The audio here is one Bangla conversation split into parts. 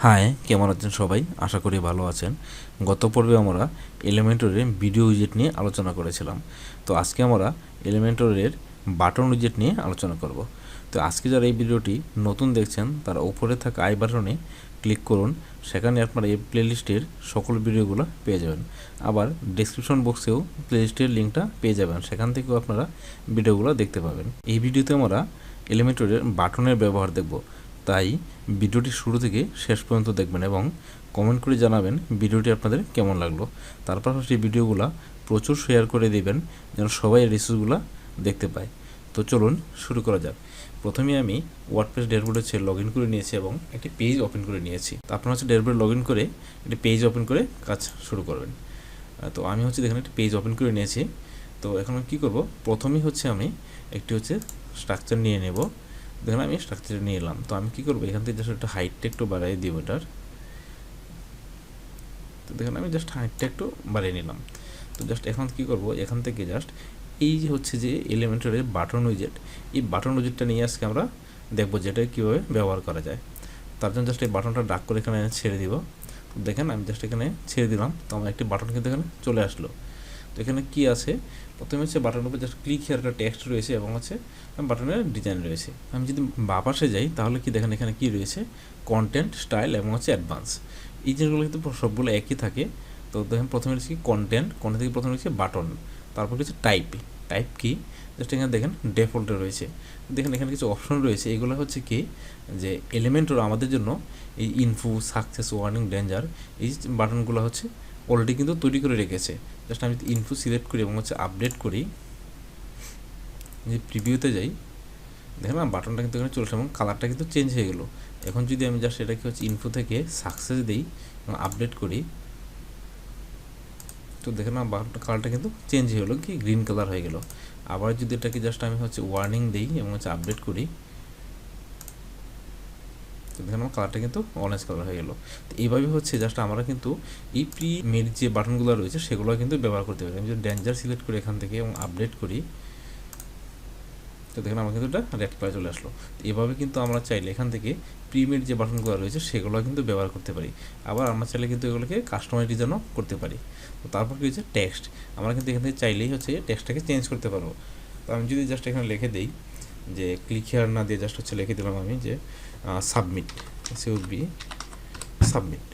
হাই, কেমন আছেন সবাই? আশা করি ভালো আছেন। গত পর্বে আমরা এলিমেন্টরের ভিডিও উইজেট নিয়ে আলোচনা করেছিলাম। তো আজকে আমরা এলিমেন্টরের বাটন উইজেট নিয়ে আলোচনা করব। তো আজকে যারা এই ভিডিওটি নতুন দেখছেন তারা উপরে থাকা আই বাটনে ক্লিক করুন। সেখানে আপনারা এই প্লেলিস্টের সকল ভিডিওগুলো পেয়ে যাবেন। আবার ডেসক্রিপশন বক্সেও প্লেলিস্টের লিঙ্কটা পেয়ে যাবেন, সেখান থেকেও আপনারা ভিডিওগুলো দেখতে পাবেন। এই ভিডিওতে আমরা এলিমেন্টরের বাটনের ব্যবহার দেখব, তাই ভিডিওটি শুরু থেকে শেষ পর্যন্ত দেখবেন এবং কমেন্ট করে জানাবেন ভিডিওটি আপনাদের কেমন লাগলো। তার পাশাপাশি ভিডিওগুলো প্রচুর শেয়ার করে দিবেন যেন সবাই রিসোর্সগুলো দেখতে পায়। তো চলুন শুরু করা যাক। প্রথমে আমি ওয়ার্ডপ্রেস ড্যাশবোর্ডে লগ ইন করে নিয়েছি এবং একটি পেজ ওপেন করে নিয়েছি। তো আপনারা ড্যাশবোর্ডে লগ ইন করে একটি পেজ ওপেন করে কাজ শুরু করবেন। তো আমি দেখেন একটি পেজ ওপেন করে নিয়েছি। তো এখন কি করব, প্রথমেই আমি একটি স্ট্রাকচার নিয়ে নেব। দেখেন আমি স্ট্রাকচার নিয়ে এলাম। তো আমি কী করবো, এখান থেকে জাস্ট একটা হাইটটা একটু বাড়িয়ে দিব এটার। তো দেখেন আমি জাস্ট হাইটটা একটু বাড়িয়ে নিলাম। তো জাস্ট এখন কী করবো, এখান থেকে জাস্ট এই যে এলিমেন্টরের বাটন উইজেট, এই বাটন উইজেটটা নিয়ে আজকে আমরা দেখবো যেটা কীভাবে ব্যবহার করা যায়। তার জন্য জাস্ট এই বাটনটা ড্রাগ করে এখানে ছেড়ে দিব। তো দেখেন আমি জাস্ট এখানে ছেড়ে দিলাম। তো আমার একটি বাটন কিন্তু এখানে চলে আসলো। তো এখানে কী আছে, প্রথমে বাটনের উপর জাস্ট ক্লিক হিয়ার একটা টেক্সট রয়েছে এবং বাটনের ডিজাইন রয়েছে। আমি যদি বাঁ পাশে যাই তাহলে কি দেখেন এখানে কী রয়েছে, কন্টেন্ট, স্টাইল এবং অ্যাডভান্স। এই জিনিসগুলো কিন্তু সবগুলো একই থাকে। তো দেখেন প্রথমে হচ্ছে কি কন্টেন্ট থেকে প্রথমে হচ্ছে বাটন, তারপর কিছু টাইপ কি জাস্ট এখানে দেখেন ডিফল্টে রয়েছে। দেখেন এখানে কিছু অপশন রয়েছে, এগুলো হচ্ছে কি যে এলিমেন্টর আমাদের জন্য এই ইনফো, সাকসেস, ওয়ার্নিং, ডেঞ্জার এই বাটনগুলো অলরেডি কিন্তু তৈরি করে রেখেছে। জাস্ট আমি ইনফো সিলেক্ট করি এবং আপডেট করি, যে প্রিভিউতে যাই, দেখেন না বাটনটা কিন্তু এখানে চলে আসে এবং কালারটা কিন্তু চেঞ্জ হয়ে গেলো। এখন যদি আমি জাস্ট এটাকে ইনফো থেকে সাকসেস দিই এবং আপডেট করি, তো দেখেন না বাটনটা কালারটা কিন্তু চেঞ্জ হয়ে গেলো, কি গ্রিন কালার হয়ে গেল। আবার যদি এটাকে জাস্ট আমি ওয়ার্নিং দিই এবং আপডেট করি, তো দেখেন আমার কালারটা কিন্তু অরেঞ্জ কালার হয়ে গেল। তো এইভাবে জাস্ট আমরা কিন্তু এই প্রি মেড যে বাটনগুলো রয়েছে সেগুলো কিন্তু ব্যবহার করতে পারি। আমি যদি ডেঞ্জার সিলেক্ট করি এখান থেকে এবং আপডেট করি, তো দেখেন আমার কিন্তু এটা রেড কালার চলে আসলো। তো এভাবে কিন্তু আমরা চাইলে এখান থেকে প্রিমেড যে বাটনগুলো রয়েছে সেগুলো কিন্তু ব্যবহার করতে পারি। আবার আমরা চাইলে কিন্তু এগুলোকে কাস্টমাইজ ডিজাইনও করতে পারি। তো তারপর কি হচ্ছে টেক্সট, আমরা কিন্তু এখান থেকে চাইলেই টেক্সটটাকে চেঞ্জ করতে পারবো। তো আমি যদি জাস্ট এখানে লিখে দিই যে ক্লিক হিয়ার না দিয়ে জাস্ট লিখে দিলাম আমি যে সাবমিট, সিউবি সাবমিট।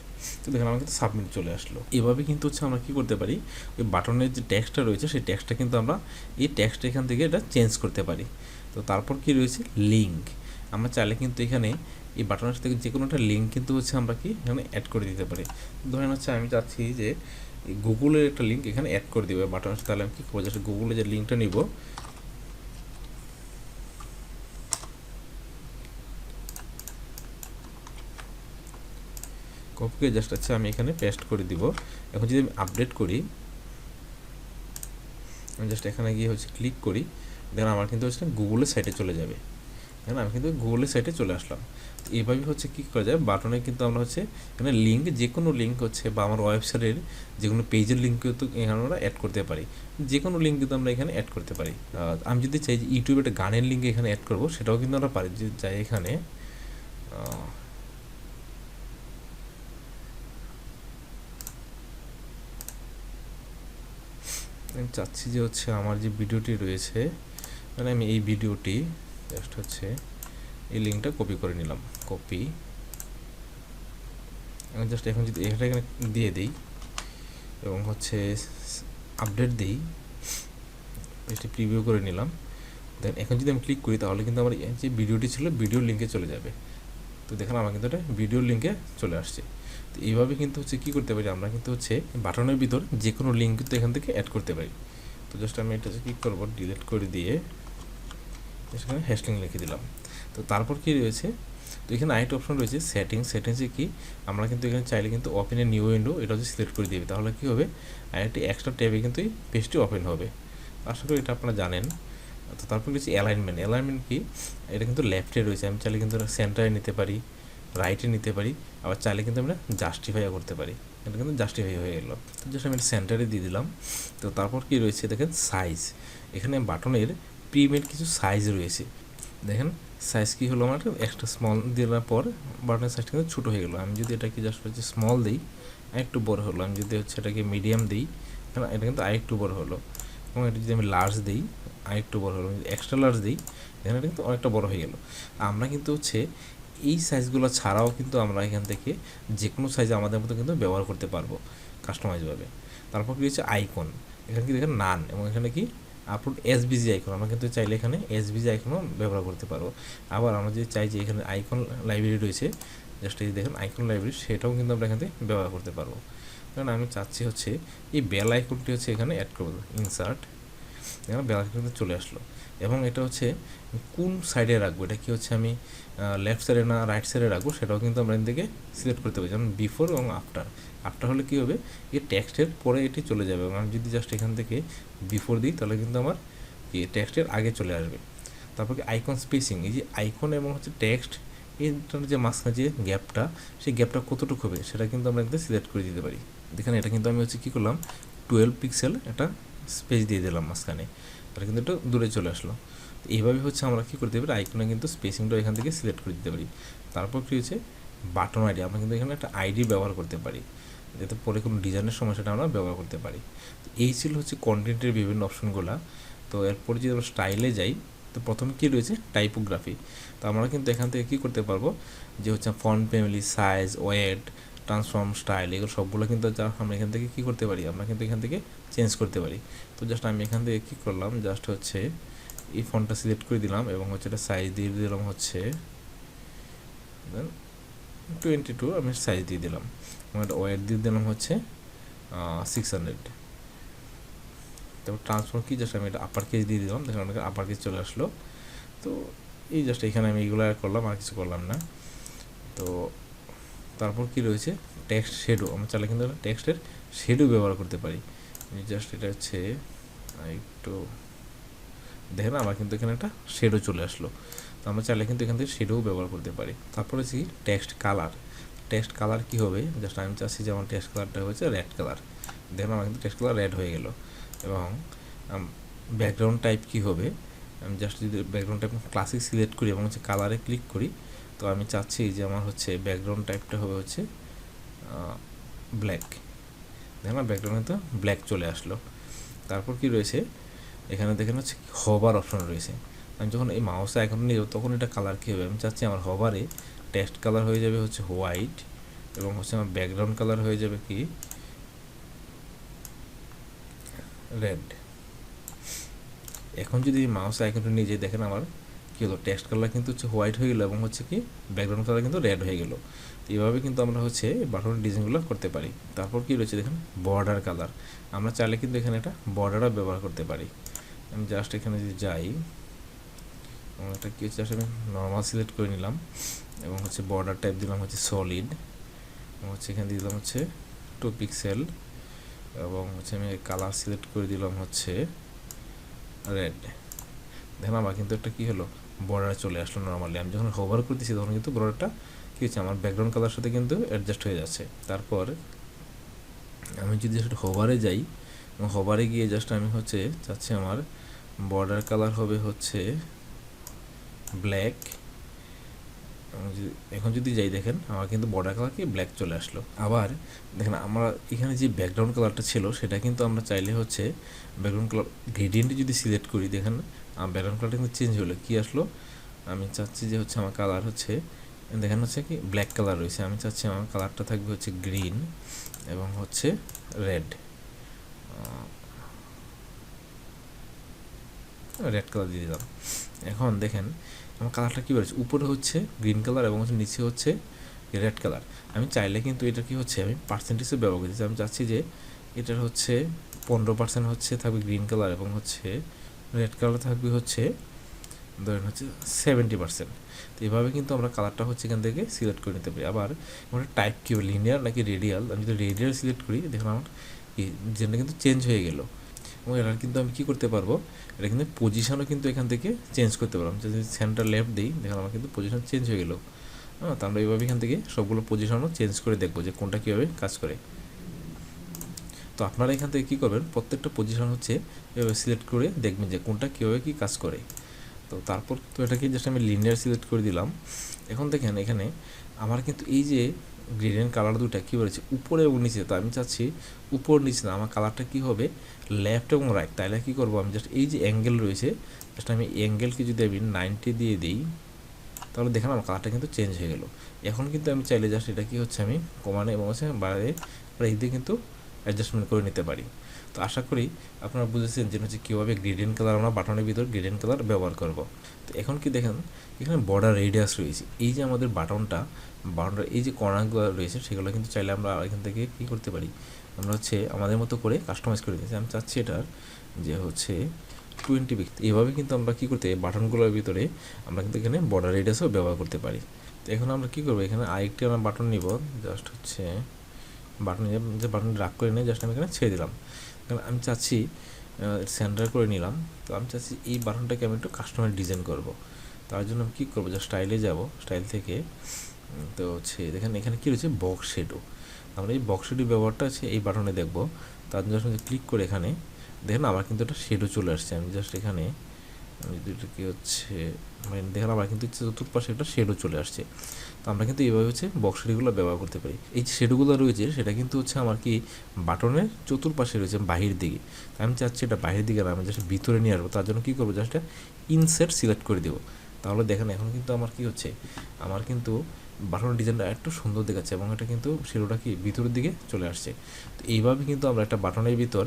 তো দেখেন আমার কিন্তু সাবমিট চলে আসলো। এভাবে কিন্তু আমরা কী করতে পারি, ওই বাটনের যে টেক্সটটা রয়েছে সেই টেক্সটটা কিন্তু আমরা এই টেক্সটটা এখান থেকে এটা চেঞ্জ করতে পারি। তো তারপর কি রয়েছে লিঙ্ক, আমরা চাইলে কিন্তু এখানে এই বাটনের থেকে যে কোনো একটা লিঙ্ক কিন্তু আমরা কি এখানে অ্যাড করে দিতে পারি। ধরেন আমি চাচ্ছি যে গুগলের একটা লিঙ্ক এখানে অ্যাড করে দেবো বাটনের, তাহলে আমি কী করবো, জাস্ট গুগলের যে লিঙ্কটা নিব, কপি করে জাস্ট আমি এখানে পেস্ট করে দিব। এখন যদি আমি আপডেট করি, আমি জাস্ট এখানে গিয়ে ক্লিক করি, দেখেন আমার কিন্তু গুগলের সাইটে চলে যাবে। দেখেন আমি কিন্তু গুগলের সাইটে চলে আসলাম। তো এইভাবে কী করা যায়, বাটনে কিন্তু আমরা এখানে লিঙ্ক, যে কোনো লিঙ্ক বা আমার ওয়েবসাইটের যে কোনো পেজের লিঙ্ক কিন্তু এখানে আমরা অ্যাড করতে পারি। যে কোনো লিঙ্ক কিন্তু আমরা এখানে অ্যাড করতে পারি। আমি যদি চাই যে ইউটিউবে একটা গানের লিঙ্ক এখানে অ্যাড করবো, সেটাও কিন্তু আমরা পারি। যদি চাই এখানে আমি চাচ্ছি যে আমার যে ভিডিওটি রয়েছে, মানে আমি এই ভিডিওটি জাস্ট এই লিঙ্কটা কপি করে নিলাম, কপি। আমি জাস্ট এখন যদি এটা এখানে দিয়ে দিই এবং আপডেট দিই, পেজটি প্রিভিউ করে নিলাম। দেন এখন যদি আমি ক্লিক করি তাহলে কিন্তু আমার যে ভিডিওটি ছিল ভিডিওর লিঙ্কে চলে যাবে। তো দেখেন আমার কিন্তু এটা ভিডিওর লিঙ্কে চলে আসছে। তো এইভাবে কিন্তু কী করতে পারি, আমরা কিন্তু বাটনের ভিতর যে কোনো লিঙ্ক কিন্তু এখান থেকে অ্যাড করতে পারি। তো জাস্ট আমি এটা ক্লিক করবো, ডিলিট করে দিয়ে সেখানে হ্যাশলিঙ্ক লিখে দিলাম। তো তারপর কি রয়েছে, তো এখানে আরেকটা অপশন রয়েছে সেটিংসে কি আমরা কিন্তু এখানে চাইলে কিন্তু ওপেন এ নিউ উইন্ডো এটা সিলেক্ট করে দিবে, তাহলে কী হবে, আরেকটি এক্সট্রা ট্যাবে কিন্তু এই পেজটি ওপেন হবে। আশা করি এটা আপনারা জানেন। তো তারপর কিছু অ্যালাইনমেন্ট কি, এটা কিন্তু লেফটে রয়েছে, আমি চাইলে কিন্তু সেন্টারে নিতে পারি, রাইটে নিতে পারি, আবার চাইলে কিন্তু আমরা জাস্টিফাইও করতে পারি। এটা কিন্তু জাস্টিফাই হয়ে গেল। তো জাস্ট আমি সেন্টারে দিয়ে দিলাম। তো তারপর কি রয়েছে দেখেন সাইজ, এখানে বাটনের প্রিমেড কিছু সাইজ রয়েছে। দেখেন সাইজ কী হলো, আমার একটা স্মল দেওয়ার পর বাটনের সাইজটা কিন্তু ছোটো হয়ে গেলো। আমি যদি এটাকে জাস্ট হচ্ছে স্মল দিই, আরেকটু বড় হলো। আমি যদি হচ্ছে এটাকে মিডিয়াম দিই, হ্যাঁ এটা কিন্তু আরেকটু বড় হলো। এবং এটা যদি আমি লার্জ দিই, আরেকটু বড় হলো। এক্সট্রা লার্জ দিই, এখানে এটা কিন্তু অনেকটা বড় হয়ে গেল। আমরা কিন্তু হচ্ছে এই সাইজগুলো ছাড়াও কিন্তু আমরা এখান থেকে যে কোনো সাইজ আমাদের মতো কিন্তু ব্যবহার করতে পারবো কাস্টমাইজভাবে। তারপর কী হচ্ছে আইকন, এখানে কি দেখেন নান, এবং এখানে কি আপলোড এসবিজি আইকন, আমরা কিন্তু চাইলে এখানে এসবিজি আইকনও ব্যবহার করতে পারবো। আবার আমরা যদি চাই যে এখানে আইকন লাইব্রেরি রয়েছে, জাস্ট এই দেখেন আইকন লাইব্রেরি, সেটাও কিন্তু আমরা এখান থেকে ব্যবহার করতে পারবো। কারণ আমি চাচ্ছি হচ্ছে এই বেল আইকনটি হচ্ছে এখানে অ্যাড করবো, ইনসার্ট, এখানে বেল আইকন চলে আসলো। এবং এটা হচ্ছে কোন সাইডে রাখবো, এটা কি হচ্ছে আমি লেফট সাইডে না রাইট সাইডে রাখবো, সেটাও কিন্তু আমরা এখান থেকে সিলেক্ট করতে পারি। যেমন বিফোর এবং আফটার। আফটার হলে কী হবে, এই টেক্সটের পরে এটি চলে যাবে, এবং আমি যদি জাস্ট এখান থেকে বিফোর দিই তাহলে কিন্তু আমার কি টেক্সটের আগে চলে আসবে। তারপর কি আইকন স্পেসিং, এই যে আইকন এবং হচ্ছে টেক্সট এটার যে মাঝখানে যে গ্যাপটা, সেই গ্যাপটা কতটুকু হবে সেটা কিন্তু আমরা এখানে সিলেক্ট করে দিতে পারি। দেখেন এটা কিন্তু আমি হচ্ছে কী করলাম, 12 পিক্সেল একটা স্পেস দিয়ে দিলাম মাঝখানে, এটা কিন্তু একটু দূরে চলে আসলো। এইভাবে হচ্ছে আমরা কী করতে পারি, আইকনে কিন্তু স্পেসিংটা এখান থেকে সিলেক্ট করে দিতে পারি। তারপর কী হচ্ছে বাটন আইডি, আমরা কিন্তু এখানে একটা আইডি ব্যবহার করতে পারি, যাতে পরে কোনো ডিজাইনের সময় সেটা আমরা ব্যবহার করতে পারি। তো এই ছিল হচ্ছে কন্টেন্টের বিভিন্ন অপশনগুলো। তো এরপরে যদি আমরা স্টাইলে যাই, তো প্রথমে কী রয়েছে টাইপোগ্রাফি। তো আমরা কিন্তু এখান থেকে কী করতে পারবো, যে হচ্ছে font family, size, weight, transform, style, এগুলো সবগুলো কিন্তু আমরা এখান থেকে কী করতে পারি, আমরা কিন্তু এখান থেকে চেঞ্জ করতে পারি। তো জাস্ট আমি এখান থেকে কী করলাম, জাস্ট হচ্ছে এই ফন্টটা সিলেক্ট করে দিলাম, এবং হচ্ছে এটা সাইজ দিয়ে দিলাম হচ্ছে 22, আমি সাইজ দিয়ে দিলাম, এবং এটা ওয়েট দিয়ে দিলাম হচ্ছে 600। তারপর ট্রান্সফর্ম কি, জাস্ট আমি এটা আপার কেস দিয়ে দিলাম, দেখেন অনেক আপার কেস চলে আসলো। তো এই জাস্ট এখানে আমি এইগুলো করলাম, আর কিছু করলাম না। তো তারপর কি রয়েছে টেক্সট শেডো, আমরা চাইলে কিন্তু টেক্সটের শেডো ব্যবহার করতে পারি। জাস্ট এটা হচ্ছে একটু দেখেন আমার কিন্তু এখানে একটা শেডো চলে আসলো। তো আমরা চাইলে কিন্তু এখান থেকে শেডোও ব্যবহার করতে পারি। তারপরে হচ্ছে টেক্সট কালার। টেক্সট কালার কী হবে, জাস্ট আমি চাচ্ছি যে আমার টেক্সট কালারটা হচ্ছে রেড কালার, দেখেন আমার কিন্তু টেক্সট কালার রেড হয়ে গেল। এবং ব্যাকগ্রাউন্ড টাইপ কী হবে, আমি জাস্ট যদি ব্যাকগ্রাউন্ড টাইপ ক্লাসিক সিলেক্ট করি এবং হচ্ছে কালারে ক্লিক করি, তো আমি চাচ্ছি যে আমার হচ্ছে ব্যাকগ্রাউন্ড টাইপটা হবে হচ্ছে ব্ল্যাক, দেখেন না ব্যাকগ্রাউন্ডে তো ব্ল্যাক চলে আসলো। তারপর কি রয়েছে এখানে দেখেন হচ্ছে হবার অপশন রয়েছে। আমি যখন এই মাউসে এখন নিয়ে যাবো তখন এটা কালার কী হবে, আমি চাচ্ছি আমার হবারে টেক্সট কালার হয়ে যাবে হচ্ছে হোয়াইট, এবং হচ্ছে আমার ব্যাকগ্রাউন্ড কালার হয়ে যাবে কি রেড। এখন যদি মাউস আইকনটা নিয়ে যাই, দেখেন আমার কী হলো, টেক্সট কালার কিন্তু হচ্ছে হোয়াইট হয়ে গেলো, এবং হচ্ছে কি ব্যাকগ্রাউন্ড কালার কিন্তু রেড হয়ে গেলো। তো এইভাবে কিন্তু আমরা হচ্ছে বাটনের ডিজাইনগুলো করতে পারি। তারপর কি রয়েছে দেখেন বর্ডার কালার, আমরা চাইলে কিন্তু এখানে একটা বর্ডারও ব্যবহার করতে পারি। আমি জাস্ট এখানে যদি যাই, এটা কী হচ্ছে আসলে নর্মাল সিলেক্ট করে নিলাম, এবং হচ্ছে বর্ডার টাইপ দিলাম হচ্ছে সলিড, এবং হচ্ছে এখানে দিলাম হচ্ছে 2 পিক্সেল, এবং হচ্ছে আমি কালার সিলেক্ট করে দিলাম হচ্ছে রেড। দেখেন আমার কিন্তু একটা কী হলো, বর্ডার চলে আসলো নর্মালি। আমি যখন হোভার করতেছি তখন কিন্তু বর্ডারটা কী হচ্ছে আমার ব্যাকগ্রাউন্ড কালার সাথে কিন্তু অ্যাডজাস্ট হয়ে যাচ্ছে। তারপর আমি যদি সেটা হোভারে যাই, এবং হোভারে গিয়ে জাস্ট আমি হচ্ছে চাচ্ছি আমার বর্ডার কালার হবে হচ্ছে ব্ল্যাক, এখন যদি যাই দেখেন আমার কিন্তু বর্ডার কালার কি ব্ল্যাক চলে আসলো। আবার দেখেন আমরা এখানে যে ব্যাকগ্রাউন্ড কালারটা ছিল সেটা কিন্তু আমরা চাইলে হচ্ছে ব্যাকগ্রাউন্ড কালার গ্রেডিয়েন্টে যদি সিলেক্ট করি, দেখেন ব্যাকগ্রাউন্ড কালারটা কিন্তু চেঞ্জ হলো। কী আসলো, আমি চাচ্ছি যে হচ্ছে আমার কালার হচ্ছে দেখেন হচ্ছে কি ব্ল্যাক কালার রয়েছে, আমি চাচ্ছি আমার কালারটা থাকবে হচ্ছে গ্রিন এবং হচ্ছে রেড, রেড কালার দিয়ে দিলাম। এখন দেখেন আমার কালারটা কী বেরোচ্ছে, উপরে হচ্ছে গ্রিন কালার এবং হচ্ছে নিচে হচ্ছে রেড কালার। আমি চাইলে কিন্তু এটা কি হচ্ছে আমি পার্সেন্টেজে ব্যবহার করতেছি, আমি চাচ্ছি যে এটার হচ্ছে 15% হচ্ছে থাকবে গ্রিন কালার, এবং হচ্ছে রেড কালার থাকবে হচ্ছে ধরেন হচ্ছে 70%। তো এইভাবে কিন্তু আমরা কালারটা হচ্ছে এখান থেকে সিলেক্ট করে নিতে পারি। আবার আমরা টাইপ কী হবে, লিনিয়ার নাকি রেডিয়াল, আমি যদি রেডিয়াল সিলেক্ট করি দেখুন আমার যেটা কিন্তু চেঞ্জ হয়ে গেল। এবং এটা কিন্তু আমি কী করতে পারবো, এটা কিন্তু পজিশনও কিন্তু এখান থেকে চেঞ্জ করতে পারবো। যদি সেন্টার লেফট দিই দেখুন আমার কিন্তু পজিশন চেঞ্জ হয়ে গেলো। হ্যাঁ, তো আমরা এইভাবে এখান থেকে সবগুলো পজিশনও চেঞ্জ করে দেখবো যে কোনটা কীভাবে কাজ করে। তো আপনারা এখান থেকে কী করবেন, প্রত্যেকটা পজিশন হচ্ছে এভাবে সিলেক্ট করে দেখবেন যে কোনটা কীভাবে কী কাজ করে। তো তারপর তো এটাকে জাস্ট আমি লিনিয়ার সিলেক্ট করে দিলাম। এখন দেখেন এখানে আমার কিন্তু এই যে গ্রেডিয়েন্ট কালার দুটো কী বলেছে উপরে এবং নিচে, তো আমি চাচ্ছি উপর নিচে না, আমার কালারটা কী হবে লেফট এবং রাইট। তাহলে কী করবো আমি জাস্ট এই যে অ্যাঙ্গেল রয়েছে জাস্ট আমি অ্যাঙ্গেলকে যদি আমি 90 দিয়ে দিই তাহলে দেখেন আমার কালারটা কিন্তু চেঞ্জ হয়ে গেল। এখন কিন্তু আমি চাইলে জাস্ট এটা কি হচ্ছে আমি কমানে এবং হচ্ছে বাইরে এই দিয়ে কিন্তু অ্যাডজাস্টমেন্ট করে নিতে পারি। তো আশা করি আপনারা বুঝেছেন যে হচ্ছে কীভাবে গ্রেডিয়েন্ট কালার আমরা বাটনের ভিতর গ্রেডিয়েন্ট কালার ব্যবহার করব। তো এখন কি দেখেন এখানে বর্ডার রেডিয়াস রয়েছে, এই যে আমাদের বাটনটার এই যে কর্নারগুলো রয়েছে সেগুলো কিন্তু চাইলে আমরা এখান থেকে কী করতে পারি, আমরা হচ্ছে আমাদের মতো করে কাস্টমাইজ করে দিয়েছি। আমি চাচ্ছি এটার যে হচ্ছে 20 পিক্সেল। এইভাবে কিন্তু আমরা কী করতে বাটনগুলোর ভিতরে আমরা কিন্তু এখানে বর্ডার রেডিয়াসও ব্যবহার করতে পারি। তো এখন আমরা কী করবো, এখানে আরেকটি আমরা বাটন নিব, জাস্ট হচ্ছে বাটন যে বাটন ড্রাগ করে নিয়ে জাস্ট আমি এখানে ছেড়ে দিলাম। কারণ আমি চাচ্ছি সেন্টার করে নিলাম। তো আমি চাচ্ছি এই বাটনটাকে আমি একটু কাস্টমাইজ ডিজাইন করব। তার জন্য আমি কী করবো, জাস্ট স্টাইলে যাব, স্টাইল থেকে তো হচ্ছে দেখেন এখানে কী রয়েছে বক্স শেডো। আমরা এই বক্স শেডো ব্যবহারটা আছে এই বাটনে দেখব। তার জন্য ক্লিক করে এখানে দেখেন আমার কিন্তু একটা শেডো চলে আসছে। আমি জাস্ট এখানে আমি যদি কী হচ্ছে মানে দেখেন আমার কিন্তু চতুর্পাশে একটা শেডো চলে আসছে। তো আমরা কিন্তু এইভাবে হচ্ছে বক্স শেডোগুলো ব্যবহার করতে পারি। এই যে শেডোগুলো রয়েছে সেটা কিন্তু হচ্ছে আমার কি বাটনের চতুর্পাশে রয়েছে বাহির দিকে। আমি চাচ্ছি এটা বাহির দিকে না, আমি জাস্ট ভিতরে নিয়ে আসবো। তার জন্য কী করবো, জাস্ট ইনসার্ট সিলেক্ট করে দেবো। তাহলে দেখেন এখন কিন্তু আমার কি হচ্ছে, আমার কিন্তু বাটনের ডিজাইনটা একটু সুন্দর দেখাচ্ছে এবং এটা কিন্তু শেডোটা কি ভিতরের দিকে চলে আসছে। তো এইভাবে কিন্তু আমরা একটা বাটনের ভিতর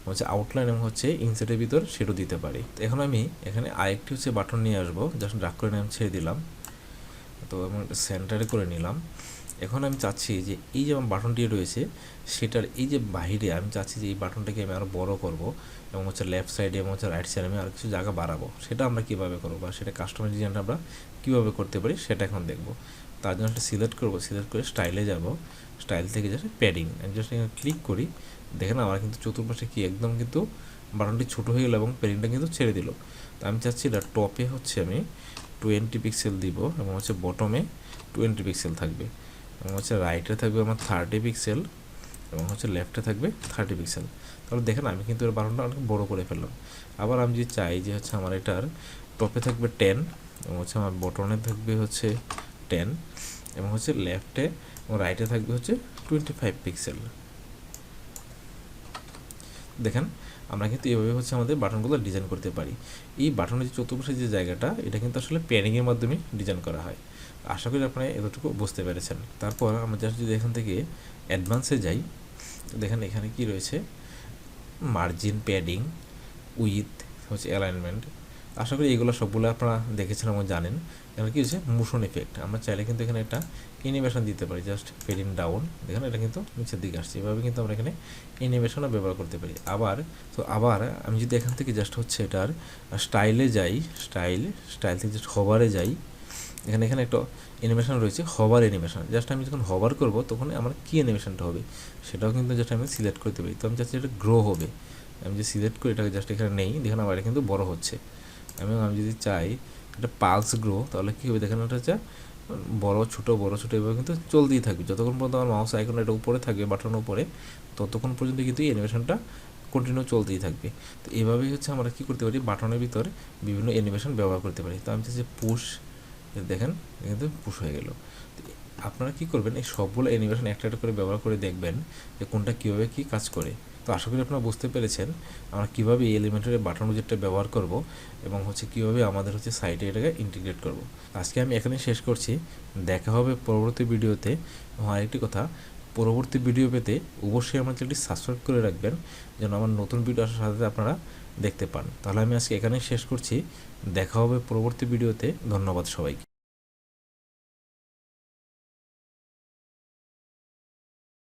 হচ্ছে আউটলাইন এবং হচ্ছে ইনসার্টের ভিতর শেডো দিতে পারি। তো এখন আমি এখানে আরেকটি হচ্ছে বাটন নিয়ে আসবো, জাস্ট ড্রাগ করে আমি ছেড়ে দিলাম। তো আমি সেন্টারে করে নিলাম। এখন আমি চাচ্ছি যে এই যে আমার বাটনটি রয়েছে সেটার এই যে বাহিরে আমি চাচ্ছি যে এই বাটনটাকে আমি আরও বড় করব এবং হচ্ছে লেফট সাইডে এবং হচ্ছে রাইট সাইডে আমি আরও কিছু জায়গা বাড়াবো। সেটা আমরা কীভাবে করবো বা সেটা কাস্টমাইজ ডিজাইনটা আমরা কীভাবে করতে পারি সেটা এখন দেখব। তার জন্য একটা সিলেক্ট করবো, সিলেক্ট করে স্টাইলে যাব, স্টাইল থেকে জাস্ট প্যাডিং আমি জাস্ট এখানে ক্লিক করি। দেখেন আমার কিন্তু চতুর্পাশে কি একদম কিন্তু বাটনটি ছোটো হয়ে গেলো এবং প্যাডিংটা কিন্তু ছেড়ে দিল। তো আমি চাচ্ছি এটা টপে হচ্ছে আমি 20 পিক্সেল দিব এবং হচ্ছে বটমে 20 পিক্সেল থাকবে এবং হচ্ছে রাইটে থাকবে আমার 30 পিক্সেল এবং হচ্ছে লেফটে থাকবে 30 পিক্সেল। তাহলে দেখেন আমি কিন্তু এর বাটনটা অনেক বড় করে ফেললাম। আবার আমি যদি চাই যে হচ্ছে আমার এটার টপে থাকবে 10 এবং হচ্ছে আমার বটনে থাকবে হচ্ছে 10 এবং হচ্ছে লেফটে এবং রাইটে থাকবে হচ্ছে 25 পিক্সেল। দেখেন আমরা কিন্তু এভাবে হচ্ছে আমাদের বাটনগুলো ডিজাইন করতে পারি। এই বাটনের যে চতুর্পাশে যে জায়গাটা এটা কিন্তু আসলে প্যানিংয়ের মাধ্যমে ডিজাইন করা হয়। আশা করি আপনারা এতটুকু বুঝতে পেরেছেন। তারপর আমরা জাস্ট যদি এখান থেকে অ্যাডভান্সে যাই, দেখেন এখানে কি রয়েছে মার্জিন, প্যাডিং, উইথ হচ্ছে অ্যালাইনমেন্ট। আশা করি এগুলো সবগুলো আপনারা দেখেছেন এবং জানেন। এখানে কী হচ্ছে মোশন এফেক্ট, আমরা চাইলে কিন্তু এখানে একটা অ্যানিমেশন দিতে পারি, জাস্ট ফেডিং ডাউন দেখেন এটা কিন্তু নিচের দিকে আসছে। এভাবে কিন্তু আমরা এখানে অ্যানিমেশনও ব্যবহার করতে পারি। আবার আমি যদি এখান থেকে জাস্ট হচ্ছে এটার স্টাইলে যাই, স্টাইল থেকে জাস্ট হভারে যাই, এখানে একটা অ্যানিমেশন রয়েছে হভার অ্যানিমেশন। জাস্ট আমি যখন হভার করব তখন আমার কী অ্যানিমেশনটা হবে সেটাও কিন্তু জাস্ট আমি সিলেক্ট করতে পারি। তো আমি চাচ্ছি এটা গ্রো হবে, আমি যে সিলেক্ট করি এটাকে জাস্ট এখানে নেই, দেখেন আমার এটা কিন্তু বড় হচ্ছে। আমি যদি চাই এটা পালস গ্রো তাহলে কী হবে, দেখেন ওটা হচ্ছে বড় ছোটো এভাবে কিন্তু চলতেই থাকবে। যতক্ষণ পর্যন্ত আমার মাউস আইকন এটা উপরে থাকবে বাটনের উপরে ততক্ষণ পর্যন্ত কিন্তু এই অ্যানিমেশনটা কন্টিনিউ চলতেই থাকবে। তো এইভাবেই হচ্ছে আমরা কী করতে পারি, বাটনের ভিতরে বিভিন্ন অ্যানিমেশন ব্যবহার করতে পারি। তো আমি চাচ্ছি পুশ, দেখেন কিন্তু পুশ হয়ে গেল। আপনারা কী করবেন, এই সবগুলো অ্যানিমেশন একটা করে ব্যবহার করে দেখবেন যে কোনটা কীভাবে কী কাজ করে। তো আশা করি আপনারা বুঝতে পেরেছেন আমরা কীভাবে এই এলিমেন্টরের বাটন উইজেটটা ব্যবহার করব এবং হচ্ছে কীভাবে আমাদের হচ্ছে সাইটে এটাকে ইন্টিগ্রেট করব। আজকে আমি এখানেই শেষ করছি, দেখা হবে পরবর্তী ভিডিওতে। এবং আরেকটি কথা, পরবর্তী ভিডিও পেতে অবশ্যই আমার চ্যানেলটি সাবস্ক্রাইব করে রাখবেন যেন আমার নতুন ভিডিও আসার সাথে আপনারা দেখতে পান। তাহলে আমি আজকে এখানেই শেষ করছি, দেখা হবে পরবর্তী ভিডিওতে। ধন্যবাদ সবাইকে।